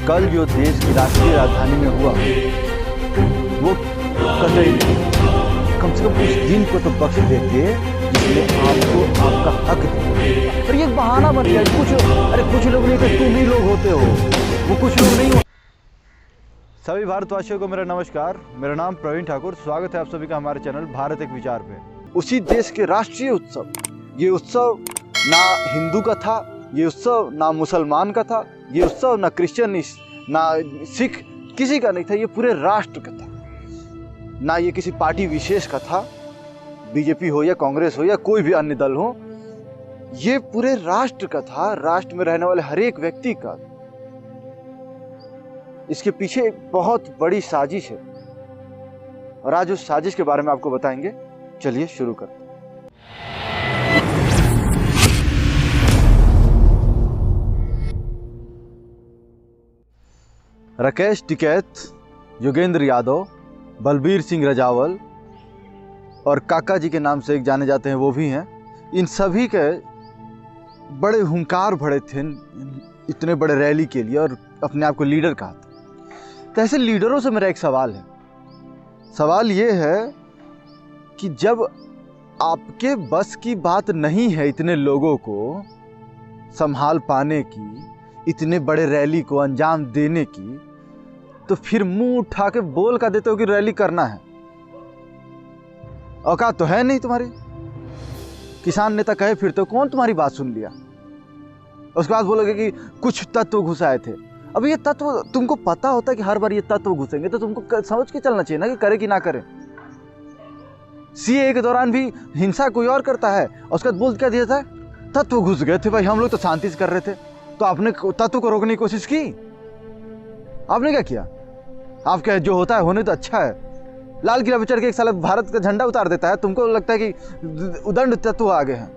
कल जो देश की राष्ट्रीय राजधानी में हुआ वो कतई नहीं। कम से कम कुछ दिन को तो बख्श देते जिसमें आपको आपका हक दिया। पर ये बहाना बन गया। कुछ लोग नहीं थे, तुम ही लोग होते हो, वो कुछ लोग नहीं हो। सभी भारतवासियों को मेरा नमस्कार। मेरा नाम प्रवीण ठाकुर। स्वागत है आप सभी का हमारे चैनल भारत एक विचार पे। उसी देश के राष्ट्रीय उत्सव, ये उत्सव ना हिंदू का था, ये उत्सव ना मुसलमान का था, ये उत्सव ना क्रिश्चियन ना सिख, किसी का नहीं था, ये पूरे राष्ट्र का था। ना ये किसी पार्टी विशेष का था, बीजेपी हो या कांग्रेस हो या कोई भी अन्य दल हो, ये पूरे राष्ट्र का था, राष्ट्र में रहने वाले हर एक व्यक्ति का। इसके पीछे एक बहुत बड़ी साजिश है और आज उस साजिश के बारे में आपको बताएंगे। चलिए शुरू करते हैं। राकेश टिकैत, योगेंद्र यादव, बलबीर सिंह रजावल और काका जी के नाम से एक जाने जाते हैं वो भी हैं। इन सभी के बड़े हुंकार भरे थे इतने बड़े रैली के लिए और अपने आप को लीडर कहा था। तो ऐसे लीडरों से मेरा एक सवाल है। सवाल ये है कि जब आपके बस की बात नहीं है इतने लोगों को संभाल पाने की, इतने बड़े रैली को अंजाम देने की, तो फिर मुंह उठा के बोल का देते हो कि रैली करना है। औकात तो है नहीं तुम्हारी। किसान नेता कहे फिर तो कौन तुम्हारी बात सुन लिया। उसके बाद बोलोगे कि कुछ तत्व घुसाए थे। अब ये तत्व तुमको पता होता है कि हर बार ये तत्व घुसेंगे, तो तुमको समझ के चलना चाहिए ना कि करे कि ना करे। सीए के दौरान भी हिंसा कोई और करता है, उसके बाद बोल क्या दिया था, तत्व घुस गए थे। भाई हम लोग तो शांति से कर रहे थे, तो आपने तत्व को रोकने की कोशिश की। आपने क्या किया? आपका जो होता है होने तो अच्छा है। लाल किला पे चढ़ के एक साल भारत का झंडा उतार देता है, तुमको लगता है कि उदंड तत्व आगे हैं।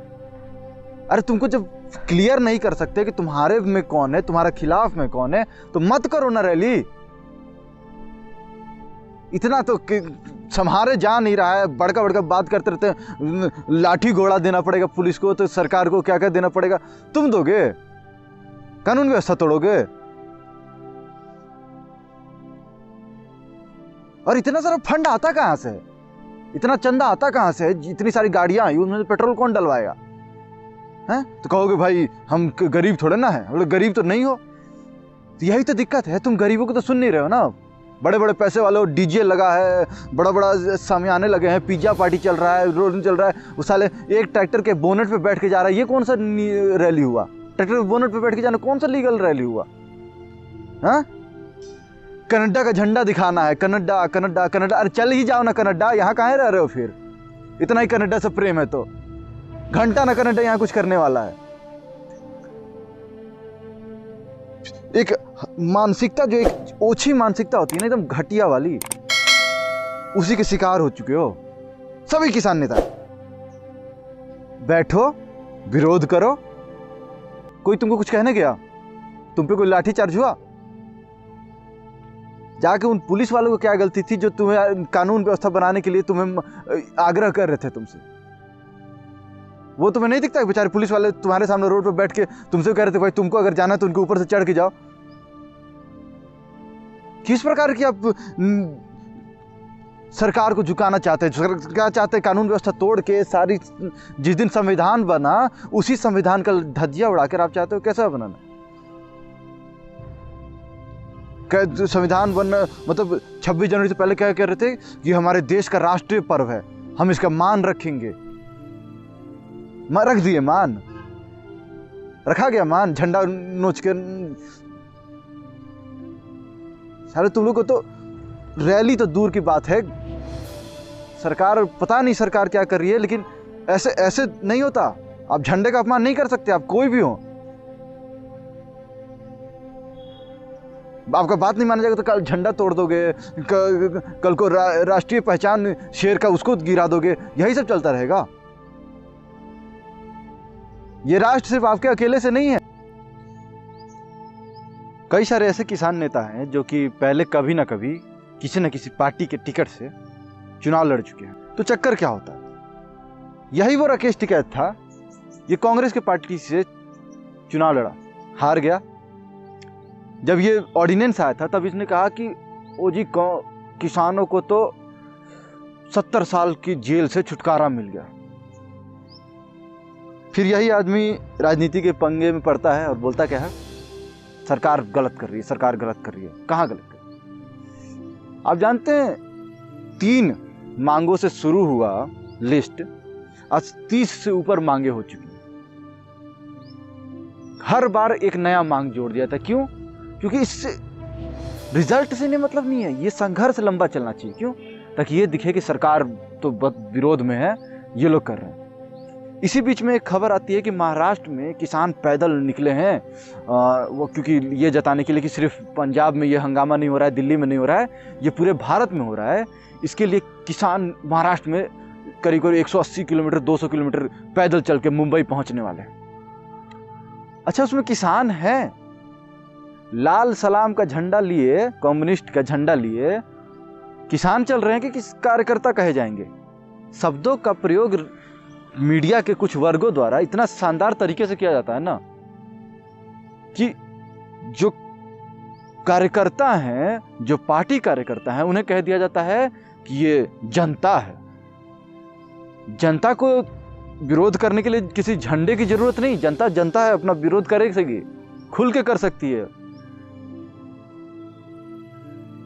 अरे तुमको जब क्लियर नहीं कर सकते कि तुम्हारे में कौन है, तुम्हारे खिलाफ में कौन है, तो मत करो ना रैली। इतना तो संभाले जा नहीं रहा है, बड़का बड़का बात करते रहते हैं। लाठी घोड़ा देना पड़ेगा पुलिस को, तो सरकार को क्या क्या देना पड़ेगा, तुम दोगे। कानून व्यवस्था तोड़ोगे। और इतना सारा फंड आता कहां से, इतना चंदा आता कहां से? इतनी सारी गाड़ियां आई, उनमें पेट्रोल कौन डलवाएगा? हैं? तो कहोगे भाई हम गरीब थोड़े ना है, हम लोग गरीब तो नहीं हो। तो यही तो दिक्कत है, तुम गरीबों को तो सुन नहीं रहे हो ना। बड़े बड़े पैसे वालों डीजे लगा है, बड़ा बड़ा सामियाने लगे हैं, पिज्जा पार्टी चल रहा है, रोड चल रहा है। उस साले एक ट्रैक्टर के बोनेट पे बैठ के जा रहा है। ये कौन सा रैली हुआ? ट्रैक्टर के बोनेट पे बैठ के जाना कौन सा लीगल रैली हुआ? हाँ, कनाडा का झंडा दिखाना है। Canada Canada Canada. अरे चल ही जाओ ना कनाडा, यहाँ कहाँ रह रहे हो फिर? इतना ही कनाडा से प्रेम है तो घंटा ना कनाडा यहाँ कुछ करने वाला है। एक मानसिकता, जो एक ओछी मानसिकता होती है ना, एकदम घटिया वाली, उसी के शिकार हो चुके हो सभी किसान नेता। बैठो, विरोध करो। कोई तुमको कुछ कहने गया? तुम पे कोई लाठीचार्ज हुआ? जाके उन पुलिस वालों को क्या गलती थी जो तुम्हें कानून व्यवस्था बनाने के लिए तुम्हें आग्रह कर रहे थे तुमसे? वो तुम्हें नहीं दिखता? बेचारे पुलिस वाले तुम्हारे सामने रोड पर बैठ के तुमसे कह रहे थे भाई तुमको अगर जाना है तो उनके ऊपर से चढ़ के जाओ। किस प्रकार की आप सरकार को झुकाना चाहते हैं? क्या चाहते हैं? कानून व्यवस्था तोड़ के सारी, जिस दिन संविधान बना उसी संविधान का धज्जिया उड़ाकर आप चाहते हो कैसा बनाना? संविधान बनना मतलब 26 जनवरी से पहले क्या कह रहे थे कि हमारे देश का राष्ट्रीय पर्व है, हम इसका मान रखेंगे। रख दिए मान, रखा गया मान, झंडा नोच के। सारे तुम लोग को तो रैली तो दूर की बात है, सरकार पता नहीं सरकार क्या कर रही है, लेकिन ऐसे ऐसे नहीं होता। आप झंडे का अपमान नहीं कर सकते, आप कोई भी हो। आपका बात नहीं माना जाएगा तो कल झंडा तोड़ दोगे, कल को राष्ट्रीय पहचान शेर का उसको गिरा दोगे। यही सब चलता रहेगा। ये राष्ट्र सिर्फ आपके अकेले से नहीं है। कई सारे ऐसे किसान नेता हैं जो कि पहले कभी ना कभी किसी न किसी पार्टी के टिकट से चुनाव लड़ चुके हैं। तो चक्कर क्या होता है? यही वो राकेश टिकैत था, ये कांग्रेस के पार्टी से चुनाव लड़ा, हार गया। जब ये ऑर्डिनेंस आया था तब इसने कहा कि ओ जी किसानों को तो 70 साल की जेल से छुटकारा मिल गया। फिर यही आदमी राजनीति के पंगे में पड़ता है और बोलता क्या है, सरकार गलत कर रही है, सरकार गलत कर रही है। कहाँ गलत कर रही है? आप जानते हैं 3 मांगों से शुरू हुआ लिस्ट, आज 30 से ऊपर मांगे हो चुकी हैं। हर बार एक नया मांग जोड़ दिया था। क्यों? क्योंकि इससे रिजल्ट से नहीं मतलब नहीं है, ये संघर्ष लंबा चलना चाहिए। क्यों? ताकि ये दिखे कि सरकार तो विरोध में है, ये लोग कर रहे हैं। इसी बीच में एक खबर आती है कि महाराष्ट्र में किसान पैदल निकले हैं, वो क्योंकि ये जताने के लिए कि सिर्फ पंजाब में ये हंगामा नहीं हो रहा है, दिल्ली में नहीं हो रहा है, ये पूरे भारत में हो रहा है। इसके लिए किसान महाराष्ट्र में करीब करीब 180 किलोमीटर 200 किलोमीटर पैदल चल के मुंबई पहुंचने वाले हैं। अच्छा, उसमें किसान हैं, लाल सलाम का झंडा लिए, कम्युनिस्ट का झंडा लिए किसान चल रहे हैं कि किस कार्यकर्ता कहे जाएंगे। शब्दों का प्रयोग मीडिया के कुछ वर्गों द्वारा इतना शानदार तरीके से किया जाता है ना कि जो कार्यकर्ता हैं, जो पार्टी कार्यकर्ता हैं, उन्हें कह दिया जाता है कि ये जनता है। जनता को विरोध करने के लिए किसी झंडे की जरूरत नहीं, जनता जनता है, अपना विरोध कर सकेगी, खुल के कर सकती है।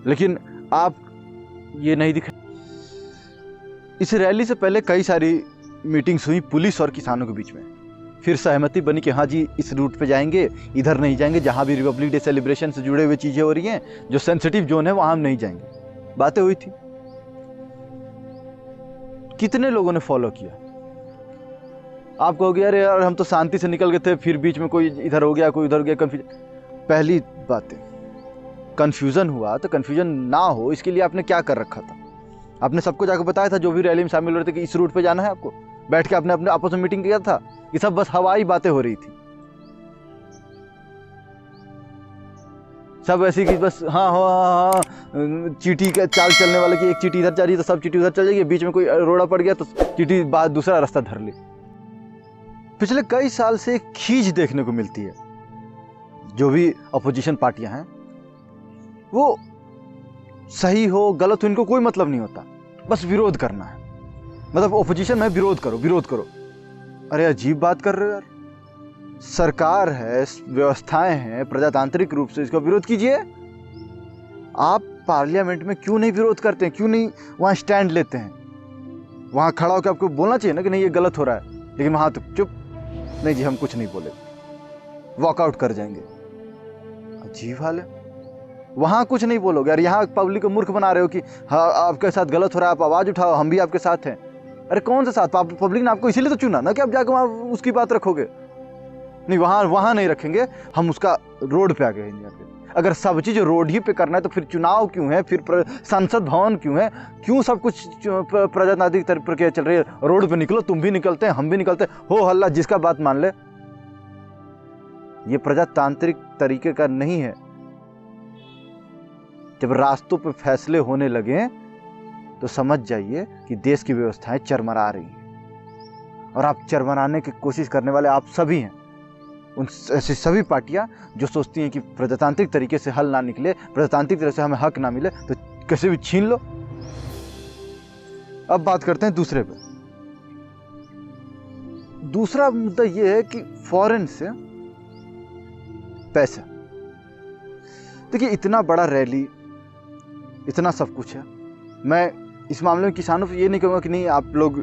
लेकिन आप ये नहीं दिखा। इस रैली से पहले कई सारी मीटिंग्स हुई पुलिस और किसानों के बीच में, फिर सहमति बनी कि हाँ जी इस रूट पे जाएंगे, इधर नहीं जाएंगे, जहाँ भी रिपब्लिक डे सेलिब्रेशन से जुड़े हुए चीज़ें हो रही हैं, जो सेंसिटिव जोन है वहाँ हम नहीं जाएंगे। बातें हुई थी। कितने लोगों ने फॉलो किया? आप कहोगे अरे यार हम तो शांति से निकल गए थे, फिर बीच में कोई इधर हो गया, कोई उधर हो गया, कन्फ्यूजन। पहली बात है, कन्फ्यूजन हुआ तो कन्फ्यूजन ना हो इसके लिए आपने क्या कर रखा था? आपने सबको जाकर बताया था जो भी रैली में शामिल हो रहे थे कि इस रूट पे जाना है आपको, बैठ के आपने अपने आपस में मीटिंग किया था? ये सब बस हवाई बातें हो रही थी, सब ऐसी कि बस हाँ, चीटी का चाल चलने वाले की एक चीटी इधर जा रही है तो सब चीटी उधर चल जाएगी, बीच में कोई रोड़ा पड़ गया तो चीटी बाद दूसरा रास्ता धर ली। पिछले कई साल से एक खींच देखने को मिलती है। जो भी अपोजिशन पार्टियां हैं वो सही हो गलत हो इनको कोई मतलब नहीं होता, बस विरोध करना है। मतलब अपोजिशन में विरोध करो, विरोध करो। अरे अजीब बात कर रहे हो यार, सरकार है, व्यवस्थाएं हैं, प्रजातांत्रिक रूप से इसका विरोध कीजिए। आप पार्लियामेंट में क्यों नहीं विरोध करते हैं? क्यों नहीं वहां स्टैंड लेते हैं? वहां खड़ा होकर आपको बोलना चाहिए ना कि नहीं ये गलत हो रहा है, लेकिन वहां तो चुप, नहीं जी हम कुछ नहीं बोले, वॉकआउट कर जाएंगे। अजीब हाल है। वहां कुछ नहीं बोलोगे और यहाँ पब्लिक को मूर्ख बना रहे हो कि हाँ आपके साथ गलत हो रहा है, आप आवाज उठाओ, हम भी आपके साथ हैं। अरे कौन सा साथ? पब्लिक ने आपको इसीलिए तो चुना ना कि आप जाकर वहां उसकी बात रखोगे। नहीं, वहां नहीं रखेंगे, हम उसका रोड पे आ गए। अगर सब चीज रोड ही पे करना है तो फिर चुनाव क्यों है, फिर संसद भवन क्यों है, क्यों सब कुछ प्रजातांत्रिक प्रक्रिया चल रही है? रोड पे निकलो, तुम भी निकलते हैं, हम भी निकलते हैं, हो हल्ला, जिसका बात मान ले। ये प्रजातांत्रिक तरीके का नहीं है। जब रास्तों पे फैसले होने लगे तो समझ जाइए कि देश की व्यवस्थाएं चरमरा रही हैं और आप चरमराने की कोशिश करने वाले आप सभी हैं। उन ऐसी सभी पार्टियां जो सोचती हैं कि प्रजातांत्रिक तरीके से हल ना निकले, प्रजातांत्रिक तरह से हमें हक ना मिले तो कैसे भी छीन लो। अब बात करते हैं दूसरे पे। दूसरा मुद्दा यह है कि फॉरेन से पैसा। देखिए इतना बड़ा रैली, इतना सब कुछ है। मैं इस मामले में किसानों से ये नहीं कहूँगा कि नहीं आप लोग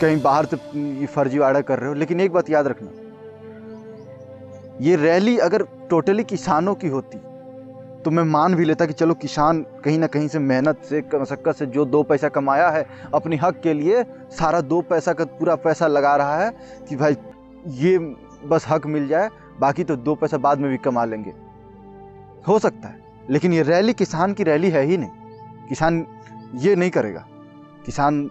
कहीं बाहर से ये फर्जीवाड़ा कर रहे हो, लेकिन एक बात याद रखना, ये रैली अगर टोटली किसानों की होती तो मैं मान भी लेता कि चलो किसान कहीं ना कहीं से मेहनत से मशक्कत से जो 2 पैसा कमाया है अपनी हक के लिए, सारा 2 पैसा का पूरा पैसा लगा रहा है कि भाई ये बस हक मिल जाए, बाकी तो 2 पैसा बाद में भी कमा लेंगे, हो सकता है। लेकिन ये रैली किसान की रैली है ही नहीं। किसान ये नहीं करेगा, किसान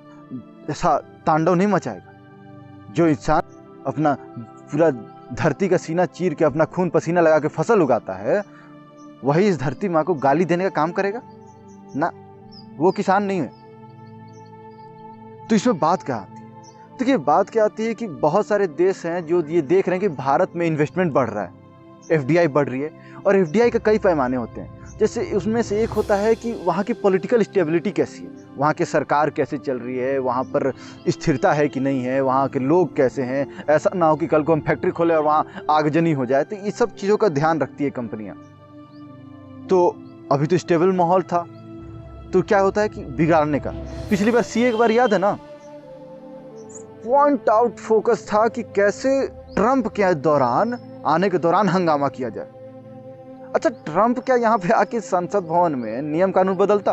ऐसा तांडव नहीं मचाएगा। जो इंसान अपना पूरा धरती का सीना चीर के अपना खून पसीना लगा के फसल उगाता है, वही इस धरती माँ को गाली देने का काम करेगा ना, वो किसान नहीं है। तो इसमें बात क्या आती है? देखिए बात क्या आती है कि बहुत सारे देश हैं जो ये देख रहे हैं कि भारत में इन्वेस्टमेंट बढ़ रहा है, एफडीआई बढ़ रही है, और एफडीआई का कई पैमाने होते हैं। जैसे उसमें से एक होता है कि वहाँ की पॉलिटिकल स्टेबिलिटी कैसी है, वहाँ की सरकार कैसे चल रही है, वहाँ पर स्थिरता है कि नहीं है, वहाँ के लोग कैसे हैं, ऐसा ना हो कि कल को हम फैक्ट्री खोले और वहाँ आगजनी हो जाए। तो ये सब चीज़ों का ध्यान रखती है कंपनियाँ। तो अभी तो स्टेबल माहौल था, तो क्या होता है कि बिगाड़ने का। पिछली बार सीए एक बार याद है ना, पॉइंट आउट फोकस था कि कैसे ट्रंप के दौरान आने के दौरान हंगामा किया जाए। अच्छा, ट्रंप क्या यहाँ पे आके संसद भवन में नियम कानून बदलता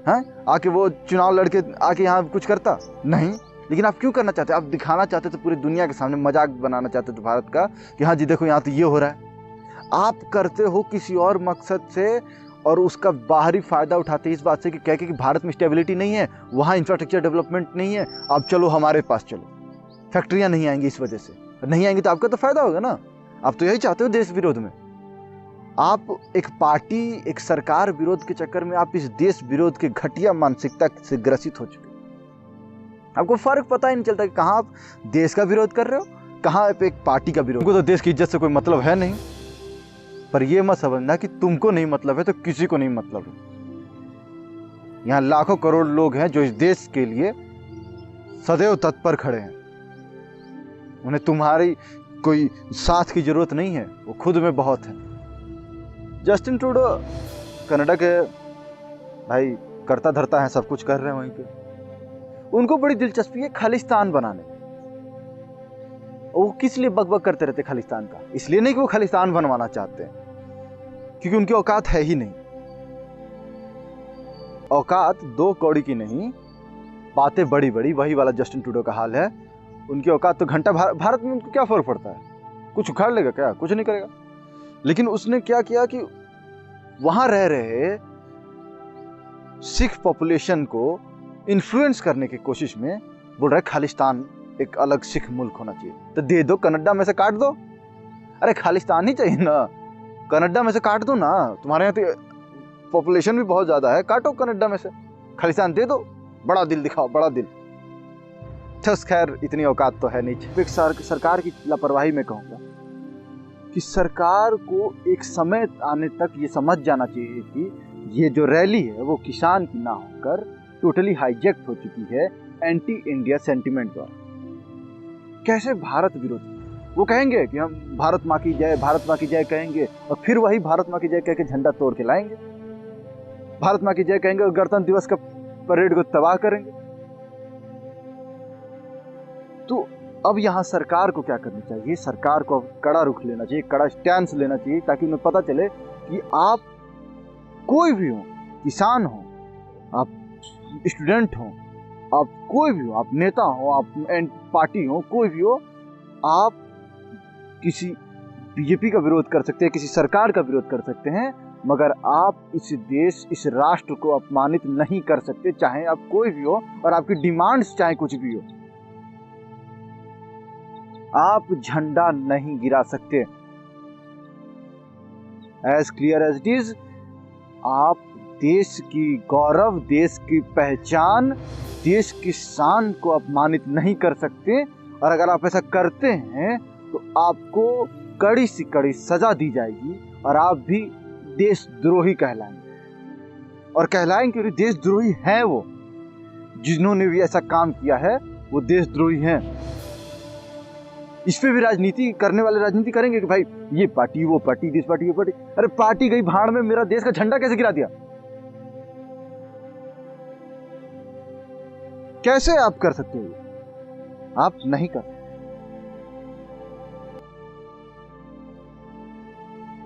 है? आके वो चुनाव लड़के आके यहाँ कुछ करता नहीं। लेकिन आप क्यों करना चाहते? आप दिखाना चाहते तो पूरी दुनिया के सामने मजाक बनाना चाहते तो भारत का कि हाँ जी देखो यहाँ तो ये हो रहा है। आप करते हो किसी और मकसद से, और उसका बाहरी फायदा उठाते इस बात से कि कह के कि भारत में स्टेबिलिटी नहीं है, वहाँ इंफ्रास्ट्रक्चर डेवलपमेंट नहीं है, अब चलो हमारे पास चलो। फैक्ट्रियाँ नहीं आएंगी इस वजह से, नहीं आएंगी तो आपका तो फायदा होगा ना। आप तो यही चाहते हो देश विरोध में। आप एक पार्टी, एक सरकार विरोध के चक्कर में आप इस देश विरोध के घटिया मानसिकता से ग्रसित हो चुके। आपको फर्क पता ही नहीं चलता कि कहाँ आप देश का विरोध कर रहे हो, कहाँ आप एक पार्टी का विरोध। तुमको तो देश की इज्जत से कोई मतलब है नहीं, पर यह मत समझना कि तुमको नहीं मतलब है तो किसी को नहीं मतलब है। यहाँ लाखों करोड़ लोग हैं जो इस देश के लिए सदैव तत्पर खड़े हैं। उन्हें तुम्हारी कोई साथ की जरूरत नहीं है, वो खुद में बहुत है। जस्टिन ट्रूडो कनाडा के भाई करता धरता है, सब कुछ कर रहे हैं वहीं पे। उनको बड़ी दिलचस्पी है खालिस्तान बनाने में। वो किस लिए बकबक करते रहते खालिस्तान का? इसलिए नहीं कि वो खालिस्तान बनवाना चाहते हैं, क्योंकि उनकी औकात है ही नहीं। औकात दो कौड़ी की नहीं, बातें बड़ी बड़ी, वही वाला जस्टिन ट्रूडो का हाल है। उनकी औकात तो घंटा भारत में उनको क्या फर्क पड़ता है? कुछ उखाड़ लेगा क्या? कुछ नहीं करेगा। लेकिन उसने क्या किया कि वहां रह रहे सिख पॉपुलेशन को इन्फ्लुएंस करने की कोशिश में बोल रहा है खालिस्तान एक अलग सिख मुल्क होना चाहिए। तो दे दो, कनाडा में से काट दो। अरे खालिस्तान ही चाहिए ना, कनाडा में से काट दो ना। तुम्हारे यहाँ तो पॉपुलेशन भी बहुत ज्यादा है, काटो कनाडा में से, खालिस्तान दे दो। बड़ा दिल दिखाओ, बड़ा दिल। खैर इतनी औकात तो है नहीं। सरकार की लापरवाही में कहूँगा कि सरकार को एक समय आने तक ये समझ जाना चाहिए कि ये जो रैली है वो किसान की ना होकर टोटली हाईजेक्ट हो चुकी है एंटी इंडिया सेंटिमेंट द्वारा। कैसे भारत विरोधी? वो कहेंगे कि हम भारत माँ की जय, भारत माँ की जय कहेंगे, और फिर वही भारत माँ की जय कह के झंडा तोड़ के लाएंगे। भारत माँ की जय कहेंगे और गणतंत्र दिवस का परेड को तबाह करेंगे। तो अब यहाँ सरकार को क्या करना चाहिए? सरकार को कड़ा रुख लेना चाहिए, कड़ा स्टैंड लेना चाहिए, ताकि उन्हें पता चले कि आप कोई भी हो, किसान हो, आप स्टूडेंट हो, आप कोई भी हो, आप नेता हो, आप पार्टी हो, कोई भी हो, आप किसी बीजेपी का विरोध कर सकते हैं, किसी सरकार का विरोध कर सकते हैं, मगर आप इस देश, इस राष्ट्र को अपमानित नहीं कर सकते, चाहे आप कोई भी हो और आपकी डिमांड्स चाहे कुछ भी हो। आप झंडा नहीं गिरा सकते। As clear as it is, आप देश की गौरव, देश की पहचान, देश की शान को अपमानित नहीं कर सकते। और अगर आप ऐसा करते हैं तो आपको कड़ी से कड़ी सजा दी जाएगी और आप भी देशद्रोही कहलाएंगे। और कहलाएंगे क्योंकि देशद्रोही हैं वो, जिन्होंने भी ऐसा काम किया है वो देशद्रोही हैं। इस पे भी राजनीति करने वाले राजनीति करेंगे कि भाई ये पार्टी, वो पार्टी, दिस पार्टी, वो पार्टी। अरे पार्टी गई भाड़ में, मेरा देश का झंडा कैसे गिरा दिया? कैसे आप कर सकते हो? आप नहीं कर सकते।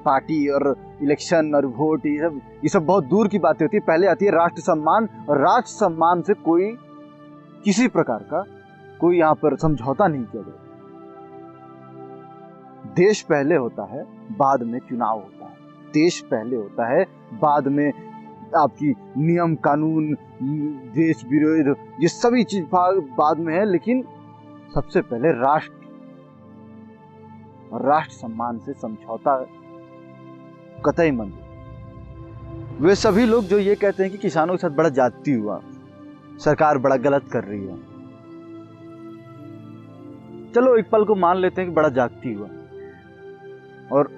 पार्टी और इलेक्शन और वोट, ये सब बहुत दूर की बातें होती है। पहले आती है राष्ट्र सम्मान, और राष्ट्र सम्मान से कोई किसी प्रकार का कोई यहाँ पर समझौता नहीं किया जाता। देश पहले होता है, बाद में चुनाव होता है। देश पहले होता है, बाद में आपकी नियम कानून, देश विरोध, ये सभी चीज बाद में है। लेकिन सबसे पहले राष्ट्र और राष्ट्र सम्मान से समझौता कतई मंजूर। वे सभी लोग जो ये कहते हैं कि किसानों के साथ बड़ा जाति हुआ, सरकार बड़ा गलत कर रही है, चलो एक पल को मान लेते हैं कि बड़ा जाति हुआ, और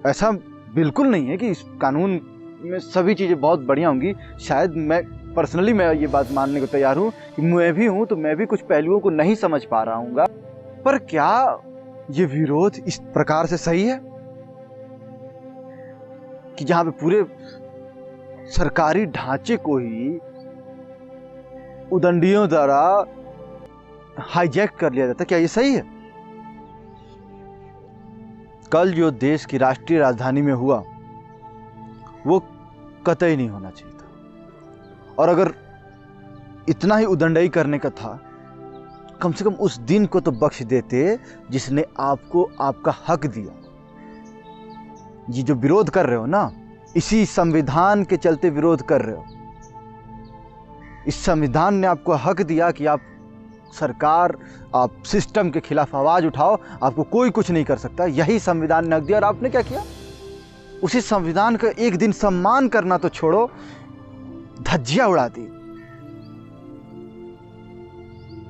ऐसा बिल्कुल नहीं है कि इस कानून में सभी चीज़ें बहुत बढ़िया होंगी। शायद मैं पर्सनली ये बात मानने को तैयार हूँ कि मैं भी हूँ तो मैं भी कुछ पहलुओं को नहीं समझ पा रहा हूँ, पर क्या ये विरोध इस प्रकार से सही है कि जहां पे पूरे सरकारी ढांचे को ही उदंडियों द्वारा हाईजैक कर लिया जाता? क्या ये सही है? कल जो देश की राष्ट्रीय राजधानी में हुआ वो कतई नहीं होना चाहिए था, और अगर इतना ही उदंडई करने का था, कम से कम उस दिन को तो बख्श देते जिसने आपको आपका हक दिया। ये जो विरोध कर रहे हो ना, इसी संविधान के चलते विरोध कर रहे हो। इस संविधान ने आपको हक दिया कि आप सरकार, आप सिस्टम के खिलाफ आवाज उठाओ, आपको कोई कुछ नहीं कर सकता। यही संविधान ने हक दिया, और आपने क्या किया? उसी संविधान का एक दिन सम्मान करना तो छोड़ो, धज्जियां उड़ा दी।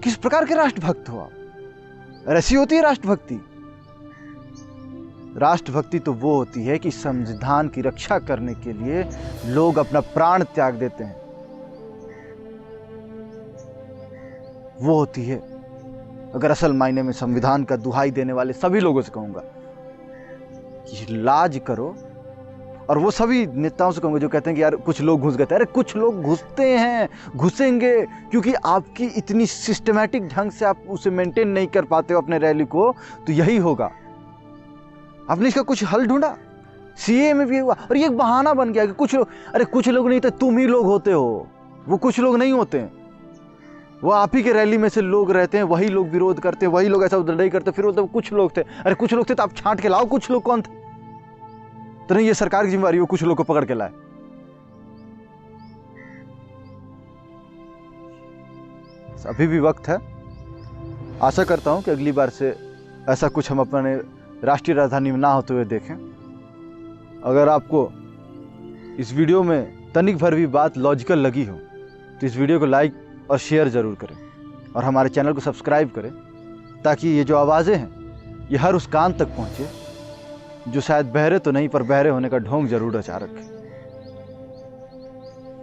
किस प्रकार के राष्ट्रभक्त हो आप? ऐसी होती है राष्ट्रभक्ति? राष्ट्रभक्ति तो वो होती है कि संविधान की रक्षा करने के लिए लोग अपना प्राण त्याग देते हैं, वो होती है। अगर असल मायने में संविधान का दुहाई देने वाले सभी लोगों से कहूंगा कि लाज करो, और वो सभी नेताओं से कहूंगा जो कहते हैं कि यार कुछ लोग घुस गए थे। अरे कुछ लोग घुसते हैं, घुसेंगे, क्योंकि आपकी इतनी सिस्टमैटिक ढंग से आप उसे मेंटेन नहीं कर पाते हो अपने रैली को, तो यही होगा। आपने इसका कुछ हल ढूंढा? सीए में भी हुआ, और ये एक बहाना बन गया कि कुछ लोग, अरे कुछ लोग नहीं थे, तुम ही लोग होते हो। वो कुछ लोग नहीं होते हैं, वो आप ही के रैली में से लोग रहते हैं, वही लोग विरोध करते हैं, वही लोग ऐसा उदंडई करते हैं, फिर बोलते कुछ लोग थे। अरे कुछ लोग थे तो आप छांट के लाओ, कुछ लोग कौन थे? तो नहीं, ये सरकार की जिम्मेवारी हो कुछ लोग को पकड़ के लाए। अभी भी वक्त है। आशा करता हूं कि अगली बार से ऐसा कुछ हम अपने राष्ट्रीय राजधानी में ना होते हुए देखें। अगर आपको इस वीडियो में तनिक भर भी बात लॉजिकल लगी हो तो इस वीडियो को लाइक और शेयर जरूर करें, और हमारे चैनल को सब्सक्राइब करें, ताकि ये जो आवाज़ें हैं ये हर उस कान तक पहुँचे जो शायद बहरे तो नहीं, पर बहरे होने का ढोंग जरूर रचा रखे।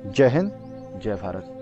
जय हिंद, जय भारत।